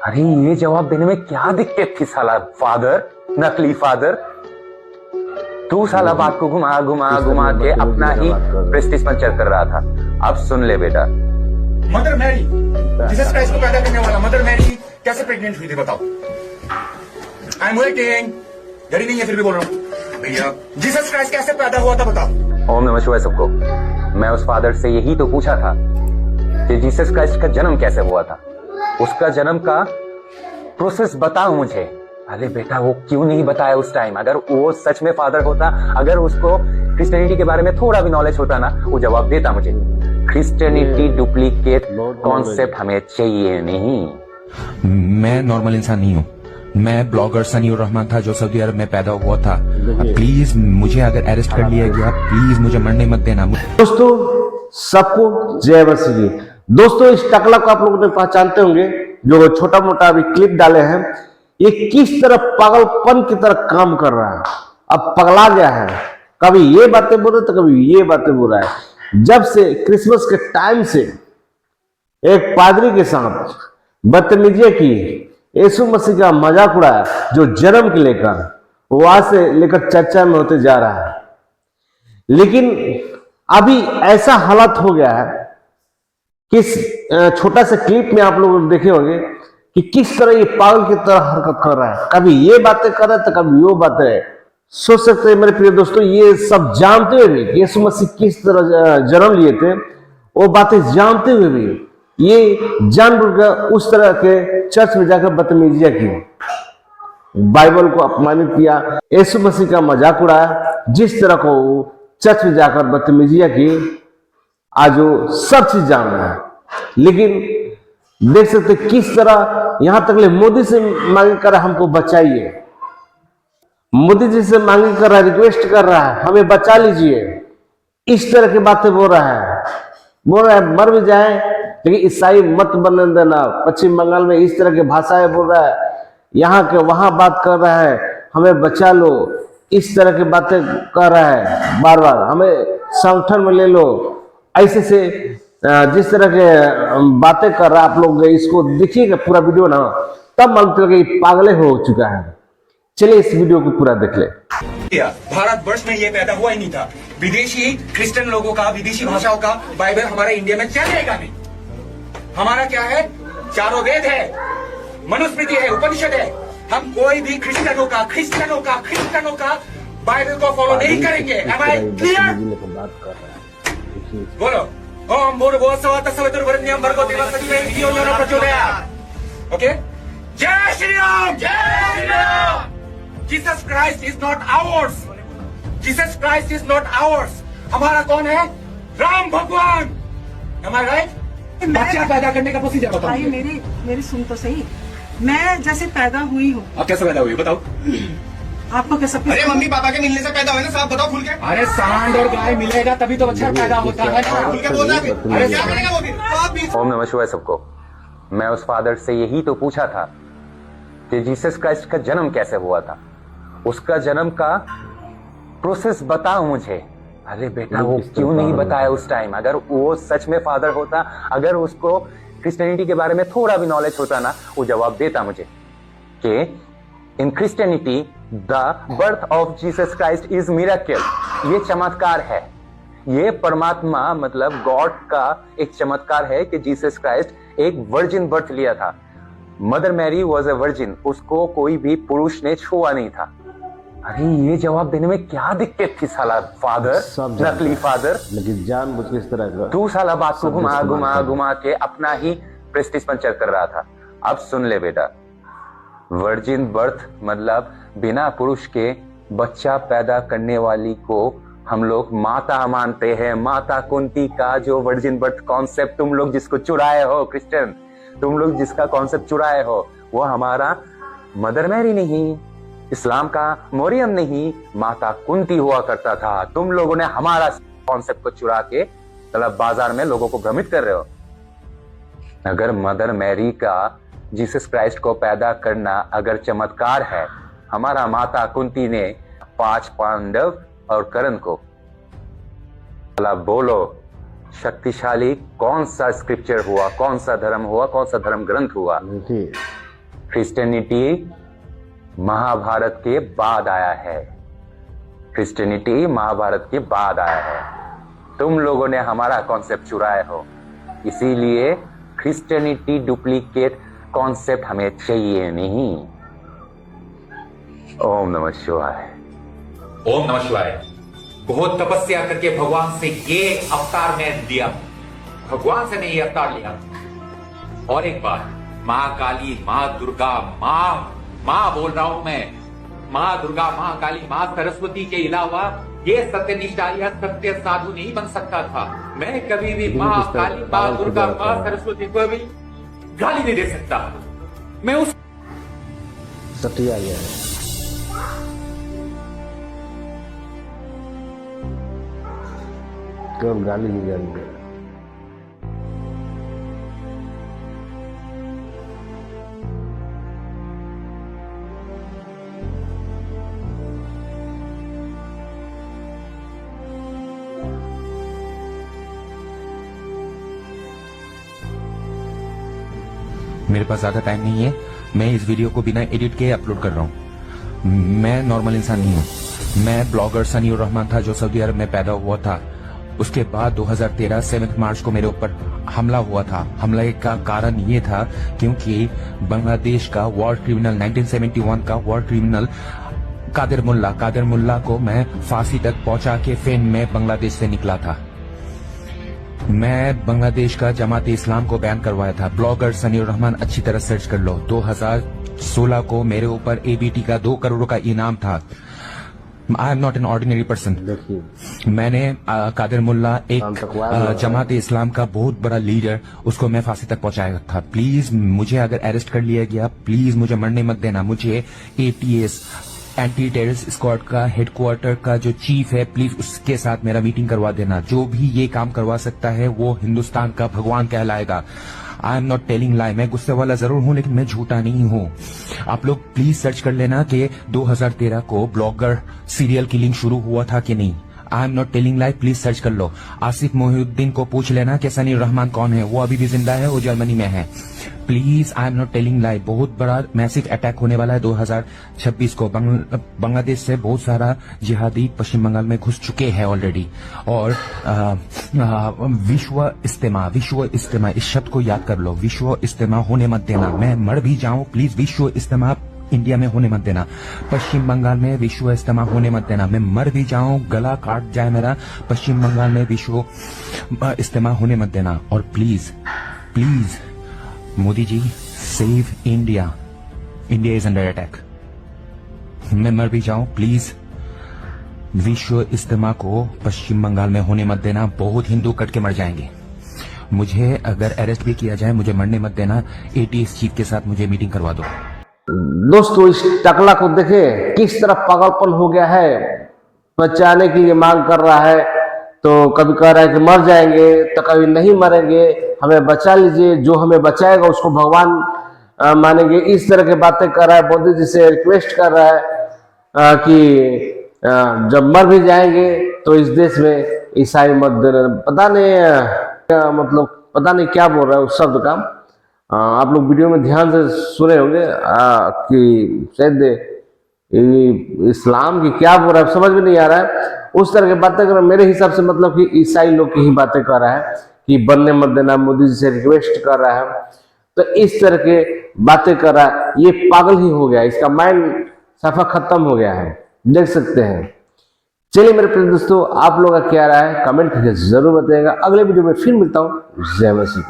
अरे ये जवाब देने में क्या दिक्कत थी साला फादर, नकली फादर। तू साला बात को घुमा घुमा घुमा के अपना ही प्रेस्टीज पंचर कर रहा था। अब सुन ले बेटा, मदर मैरी जीसस क्राइस्ट को पैदा करने वाला मदर मैरी कैसे प्रेग्नेंट हुई थी बताओ। आई एम वेटिंग, डरी नहीं है फिर भी बोल रहा हूँ भैया, जीसस क्राइस्ट कैसे पैदा हुआ था बताओ। ओम नमः शिवाय सबको। मैं उस फादर से यही तो पूछा था कि जीसस क्राइस्ट का जन्म कैसे हुआ था, उसका जन्म का प्रोसेस बताओ मुझे। अरे बेटा वो क्यों नहीं बताया उस टाइम? अगर वो सच में फादर होता, अगर उसको क्रिश्चियनिटी के बारे में थोड़ा भी नॉलेज होता ना, वो जवाब देता मुझे। क्रिश्चियनिटी डुप्लीकेट कॉन्सेप्ट हमें चाहिए नहीं। मैं नॉर्मल इंसान नहीं हूँ। मैं ब्लॉगर सनीउर रहमान था जो सऊदी अरब में पैदा हुआ था। प्लीज मुझे अगर अरेस्ट कर लिया गया, प्लीज मुझे मरने मत देना। दोस्तों सबको जय मसीह। दोस्तों इस टकला को आप लोगों ने पहचानते होंगे, जो छोटा मोटा अभी क्लिप डाले हैं। ये किस तरह पागलपन की तरह काम कर रहा है, अब पगला गया है। कभी ये बातें बोल रहे तो कभी ये बातें बोल रहा है। जब से क्रिसमस के टाइम से एक पादरी के साथ बदतमीजी की, यीशु मसीह का मजाक उड़ाया, जो जन्म के लेकर वहां से लेकर चर्चा में होते जा रहा है। लेकिन अभी ऐसा हालत हो गया है कि छोटा सा क्लिप में आप लोग देखे होंगे कि किस तरह ये पागल की तरह हरकत कर रहा है। कभी ये बातें कर रहा है तो कभी वो बातें। सोच सकते हैं मेरे प्रिय दोस्तों, ये सब जानते हुए भी कि यीशु मसीह किस तरह जन्म लिए थे, वो बातें जानते हुए भी ये जानबूझकर उस तरह के चर्च में जाकर बदतमीजियां की, बाइबल को अपमानित किया, यीशु मसीह का मजाक उड़ाया। जिस तरह को चर्च में जाकर बदतमीजियां की, आज वो सब चीज जान रहा है। लेकिन देख सकते किस तरह यहां तक ले मोदी से मांग कर हमको बचाइए, मोदी जी से मांग कर रहा है, रिक्वेस्ट कर रहा है हमें बचा लीजिए। इस तरह की बातें बोल रहा है मर भी जाए लेकिन ईसाई मत बनने देना। पश्चिम बंगाल में इस तरह की भाषाएं बोल रहा है, यहाँ के वहां बात कर रहा है हमें बचा लो, इस तरह की बातें कर रहा है बार बार, हमें संगठन में ले लो। ऐसे से जिस तरह के बातें कर रहा है, आप लोग इसको देखिएगा पूरा वीडियो ना, तब मालूम चलेगा कि पागले हो चुका है। चलिए इस वीडियो को पूरा देख ले। भारत वर्ष में ये पैदा हुआ ही नहीं था। विदेशी क्रिश्चियन लोगों का, विदेशी भाषाओं का बाइबल हमारे इंडिया में चलेगा नहीं। हमारा क्या है? चारों वेद है, मनुस्मृति है, उपनिषद है। हम कोई भी क्रिश्चियनों का बाइबल को फॉलो नहीं करेंगे। Am I clear? बोलो ओम भूर्भुवः तत्सवितुर्वरेण्यं भर्गो देवस्य धीमहि धियो यो न प्रचोदयात्। ओके, जय श्री राम, जय Shri Ram. Jesus Christ is not hours, Jesus Christ is not hours. हमारा कौन है? राम भगवान। एम आई राइट? बच्चा पैदा करने का प्रोसीजर बताओ। भाई मेरी सुन तो सही। मैं जैसे पैदा हुई हूँ। आप कैसे पैदा हुई बताओ? आपको कैसा? अरे मम्मी पापा के मिलने से पैदा हुए ना, साहब बताओ खुल के। अरे सांड और गाय मिलेगा तभी तो बच्चा पैदा होता है ना, खुल के बोलना। अरे क्या करेगा वो फिर? ओम नमः शिवाय सबको। मैं उस फादर से यही तो पूछा था कि जीसस क्राइस्ट का जन्म कैसे हुआ था, उसका जन्म का प्रोसेस बताओ मुझे। अरे बेटा वो क्यों नहीं बताया उस टाइम? अगर वो सच में फादर होता, अगर उसको क्रिश्चियनिटी के बारे में थोड़ा भी नॉलेज होता ना, वो जवाब देता मुझे कि इन Christianity the birth of Jesus Christ is miracle. ये चमत्कार है, ये परमात्मा मतलब गॉड का एक चमत्कार है कि जीसस क्राइस्ट एक वर्जिन बर्थ लिया था। Mother Mary was a virgin, उसको कोई भी पुरुष ने छुआ नहीं था। अरे ये जवाब देने में क्या दिक्कत थी साला फादर, नकली फादर। लेकिन जानबूझ के इस तरह का तू साला बात को घुमा घुमा घुमा के अपना ही प्रेस्टीज पंचर कर रहा था। अब सुन ले बेटा, वर्जिन बर्थ मतलब बिना पुरुष के बच्चा पैदा करने वाली को हम लोग माता मानते हैं। माता कुंती का जो वर्जिन बर्थ कॉन्सेप्ट तुम लोग जिसको चुराए हो, क्रिश्चियन तुम लोग जिसका कॉन्सेप्ट चुराए हो, वो हमारा मदर मैरी नहीं, इस्लाम का मरियम नहीं, माता कुंती हुआ करता था। तुम लोगों ने हमारा कॉन्सेप्ट को चुरा के मतलब बाजार में लोगों को भ्रमित कर रहे हो। अगर मदर मैरी का जीसस क्राइस्ट को पैदा करना अगर चमत्कार है, हमारा माता कुंती ने 5 पांडव और कर्ण को बोलो शक्तिशाली कौन सा स्क्रिप्चर हुआ, कौन सा धर्म हुआ, कौन सा धर्म ग्रंथ हुआ? क्रिश्चियनिटी महाभारत के बाद आया है। क्रिश्चियनिटी महाभारत के बाद आया है। तुम लोगों ने हमारा कॉन्सेप्ट चुराए हो, इसीलिए क्रिश्चियनिटी डुप्लीकेट कॉन्सेप्ट हमें चाहिए नहीं। ओम नमः शिवाय। ओम नमः शिवाय। बहुत तपस्या करके भगवान से ये अवतार मैं लिया, भगवान से ने ये अवतार लिया। और एक बात, माँ काली, माँ दुर्गा, माँ बोल रहा हूं मैं, माँ दुर्गा, माँ काली, माँ सरस्वती के अलावा ये सत्यनिष्ठा या सत्य साधु नहीं बन सकता था। मैं कभी भी माँ काली, माँ दुर्गा, माँ सरस्वती को भी गाली नहीं दे सकता। मैं उस सटिया गया है। केवल गाली ही गाली है। मेरे पास ज्यादा टाइम नहीं है, मैं इस वीडियो को बिना एडिट के अपलोड कर रहा हूँ। मैं नॉर्मल इंसान नहीं हूँ। मैं ब्लॉगर सनीउर रहमान था जो सऊदी अरब में पैदा हुआ था। उसके बाद 2013 7 मार्च को मेरे ऊपर हमला हुआ था। हमले का कारण ये था क्योंकि बांग्लादेश का वॉर क्रिमिनल 1971 का वॉर क्रिमिनल कादिर मुल्ला को मैं फांसी तक पहुंचा के फिर मैं बांग्लादेश से निकला था। मैं बांग्लादेश का जमात इस्लाम को बैन करवाया था। ब्लॉगर सनीउर रहमान अच्छी तरह सर्च कर लो। 2016 को मेरे ऊपर ABT का 2 करोड़ का इनाम था। I am not an ordinary person. मैंने कादिर मुल्ला एक जमात इस्लाम का बहुत बड़ा लीडर, उसको मैं फांसी तक पहुंचाया था। प्लीज मुझे अगर अरेस्ट कर लिया गया, प्लीज मुझे मरने मत देना। मुझे ATS एंटी टेररिस्ट स्क्वाड का हेडक्वार्टर का जो चीफ है, प्लीज उसके साथ मेरा मीटिंग करवा देना। जो भी ये काम करवा सकता है वो हिंदुस्तान का भगवान कहलाएगा। आई एम नॉट टेलिंग लाई। मैं गुस्से वाला जरूर हूं लेकिन मैं झूठा नहीं हूं। आप लोग प्लीज सर्च कर लेना कि 2013 को ब्लॉगर सीरियल किलिंग शुरू हुआ था कि नहीं। I am not telling lie, please search कर लो। आसिफ मोहिउद्दीन को पूछ लेना कि सनीउर रहमान कौन है, वो अभी भी जिंदा है, वो जर्मनी में है। Please, I am not telling लाई। बहुत बड़ा मैसिव अटैक होने वाला है 2026 को। बांग्लादेश से बहुत सारा जिहादी पश्चिम बंगाल में घुस चुके हैं ऑलरेडी। और विश्व इस्तेमा इस शब्द को याद कर लो। विश्व इस्तेमा होने मत देना। मैं मर भी जाऊं, प्लीज विश्व इस्तेमा इंडिया में होने मत देना। पश्चिम बंगाल में विश्व इस्तेमा होने मत देना। मैं मर भी जाऊं, गला काट जाए मेरा, पश्चिम बंगाल में विश्व इस्तेमा होने मत देना। और please Modi ji, save India. India is under attack. मैं मर भी जाऊं, प्लीज विश्व इस्तेमा को पश्चिम बंगाल में होने मत देना। बहुत हिंदू कट के मर जाएंगे। मुझे अगर अरेस्ट भी किया जाए, मुझे मरने मत देना। ATS चीफ के साथ मुझे मीटिंग करवा दो। दोस्तों, इस टकला को देखे किस तरह पागलपन हो गया है। बचाने की ये मांग कर रहा है, तो कभी कह रहा है कि मर जाएंगे, तो कभी नहीं मरेंगे, हमें बचा लीजिए, जो हमें बचाएगा उसको भगवान मानेंगे। इस तरह की बातें कर रहा है। मोदी जी से रिक्वेस्ट कर रहा है कि जब मर भी जाएंगे तो इस देश में ईसाई मत देना। पता नहीं क्या बोल रहा है उस शब्द का। आप लोग वीडियो में ध्यान से सुने होंगे कि शायद इस्लाम की क्या बोल रहा है, समझ में नहीं आ रहा है। उस तरह की बातें कर रहा है। मेरे हिसाब से मतलब कि ईसाई लोग की ही बातें कर रहा है कि बनने मत देना, मोदी जी से रिक्वेस्ट कर रहा है। तो इस तरह के बातें कर रहा है। ये पागल ही हो गया, इसका माइंड सफा खत्म हो गया है, देख सकते हैं। चलिए मेरे प्रिय दोस्तों, आप लोग का क्या राय है कमेंट करके जरूर बताइएगा। अगले वीडियो में फिर मिलता हूँ। जय मसीह।